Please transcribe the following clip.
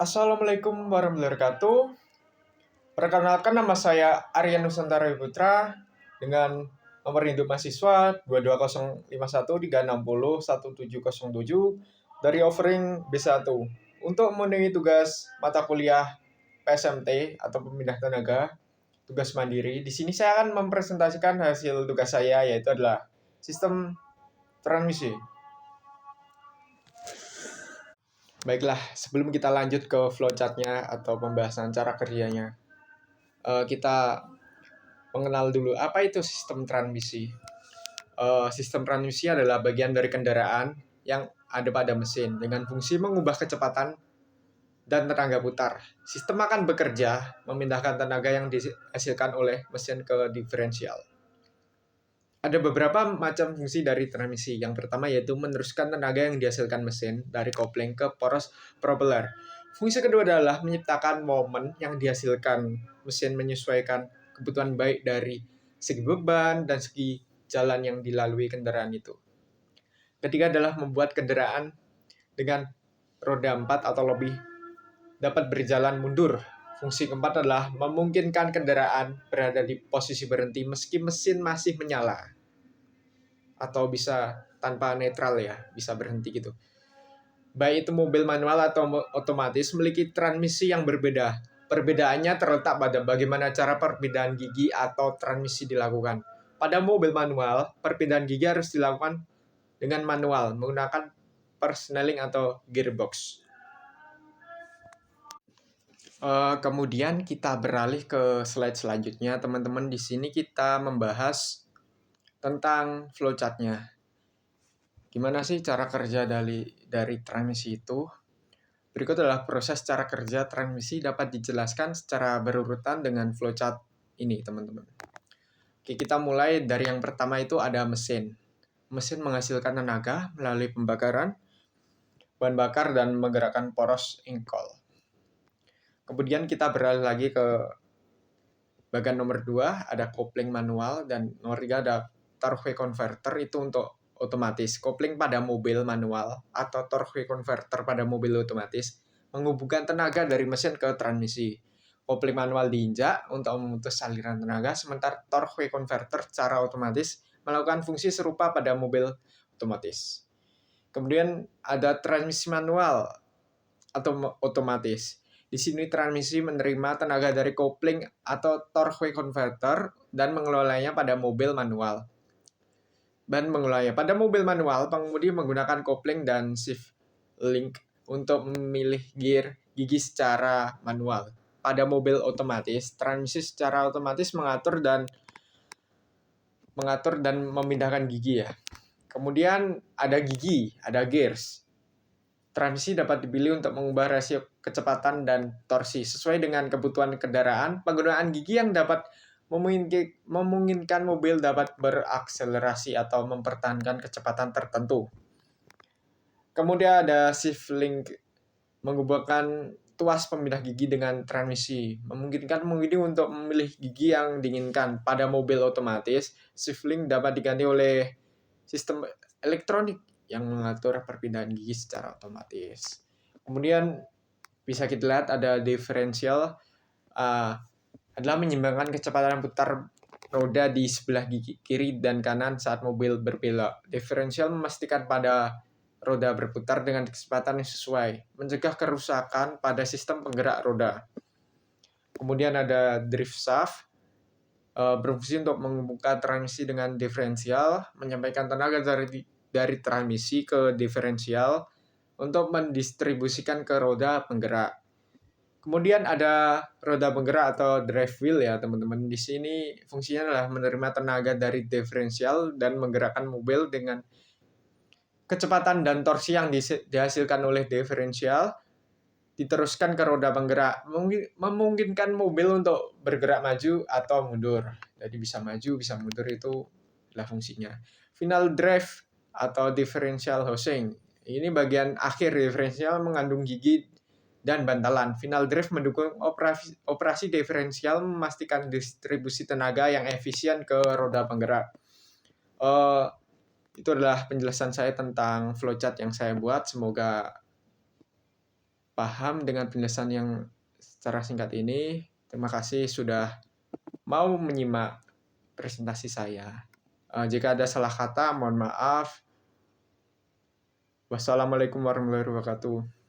Assalamualaikum warahmatullahi wabarakatuh. Perkenalkan, nama saya Aryan Nusantara Putra dengan nomor induk mahasiswa 22051360170 dari offering B1 untuk memenuhi tugas mata kuliah PSMT atau pemindah tenaga, tugas mandiri. Di sini saya akan mempresentasikan hasil tugas saya, yaitu adalah sistem transmisi. Baiklah, sebelum kita lanjut ke flowchart-nya atau pembahasan cara kerjanya, kita mengenal dulu apa itu sistem transmisi. Sistem transmisi adalah bagian dari kendaraan yang ada pada mesin dengan fungsi mengubah kecepatan dan tenaga putar. Sistem akan bekerja memindahkan tenaga yang dihasilkan oleh mesin ke diferensial. Ada beberapa macam fungsi dari transmisi. Yang pertama yaitu meneruskan tenaga yang dihasilkan mesin dari kopling ke poros propeller. Fungsi kedua adalah menciptakan momen yang dihasilkan mesin menyesuaikan kebutuhan baik dari segi beban dan segi jalan yang dilalui kendaraan itu. Ketiga adalah membuat kendaraan dengan roda 4 atau lebih dapat berjalan mundur. Fungsi keempat adalah memungkinkan kendaraan berada di posisi berhenti meski mesin masih menyala. Atau bisa tanpa netral ya, bisa berhenti gitu. Baik itu mobil manual atau otomatis memiliki transmisi yang berbeda. Perbedaannya terletak pada bagaimana cara perpindahan gigi atau transmisi dilakukan. Pada mobil manual, perpindahan gigi harus dilakukan dengan manual menggunakan persneling atau gearbox. Kemudian kita beralih ke slide selanjutnya, teman-teman. Di sini kita membahas tentang flowchart-nya. Gimana sih cara kerja dari transmisi itu? Berikut adalah proses cara kerja transmisi dapat dijelaskan secara berurutan dengan flowchart ini, teman-teman. Oke, kita mulai dari yang pertama itu ada mesin. Mesin menghasilkan tenaga melalui pembakaran bahan bakar dan menggerakkan poros engkol. Kemudian kita beralih lagi ke bagian nomor 2, ada kopling manual, dan nomor 3 ada torque converter, itu untuk otomatis. Kopling pada mobil manual atau torque converter pada mobil otomatis menghubungkan tenaga dari mesin ke transmisi. Kopling manual diinjak untuk memutus aliran tenaga, sementara torque converter secara otomatis melakukan fungsi serupa pada mobil otomatis. Kemudian ada transmisi manual atau otomatis. Di sini transmisi menerima tenaga dari kopling atau torque converter dan mengelolanya pada mobil manual. Pada mobil manual, pengemudi menggunakan kopling dan shift link untuk memilih gear gigi secara manual. Pada mobil otomatis, transmisi secara otomatis mengatur dan memindahkan gigi ya. Kemudian ada gigi, ada gears. Transmisi dapat dipilih untuk mengubah rasio kecepatan dan torsi sesuai dengan kebutuhan kendaraan. Penggunaan gigi yang dapat memungkinkan mobil dapat berakselerasi atau mempertahankan kecepatan tertentu. Kemudian ada shift link, menghubungkan tuas pemindah gigi dengan transmisi, memungkinkan pengemudi untuk memilih gigi yang diinginkan. Pada mobil otomatis, shift link dapat diganti oleh sistem elektronik yang mengatur perpindahan gigi secara otomatis. Kemudian bisa kita lihat ada diferensial, adalah menyeimbangkan kecepatan putar roda di sebelah gigi kiri dan kanan saat mobil berbelok. Diferensial memastikan pada roda berputar dengan kecepatan yang sesuai, mencegah kerusakan pada sistem penggerak roda. Kemudian ada drive shaft, berfungsi untuk membuka transmisi dengan diferensial, menyampaikan tenaga dari transmisi ke diferensial untuk mendistribusikan ke roda penggerak. Kemudian ada roda penggerak atau drive wheel ya teman-teman. Di sini fungsinya adalah menerima tenaga dari diferensial dan menggerakkan mobil dengan kecepatan dan torsi yang dihasilkan oleh diferensial diteruskan ke roda penggerak, memungkinkan mobil untuk bergerak maju atau mundur. Jadi bisa maju, bisa mundur, itu adalah fungsinya. Final drive atau differential housing. Ini bagian akhir diferensial mengandung gigi dan bantalan. Final drive mendukung operasi diferensial, memastikan distribusi tenaga yang efisien ke roda penggerak. Itu adalah penjelasan saya tentang flowchart yang saya buat. Semoga paham dengan penjelasan yang secara singkat ini. Terima kasih sudah mau menyimak presentasi saya. Jika ada salah kata, mohon maaf. Wassalamualaikum warahmatullahi wabarakatuh.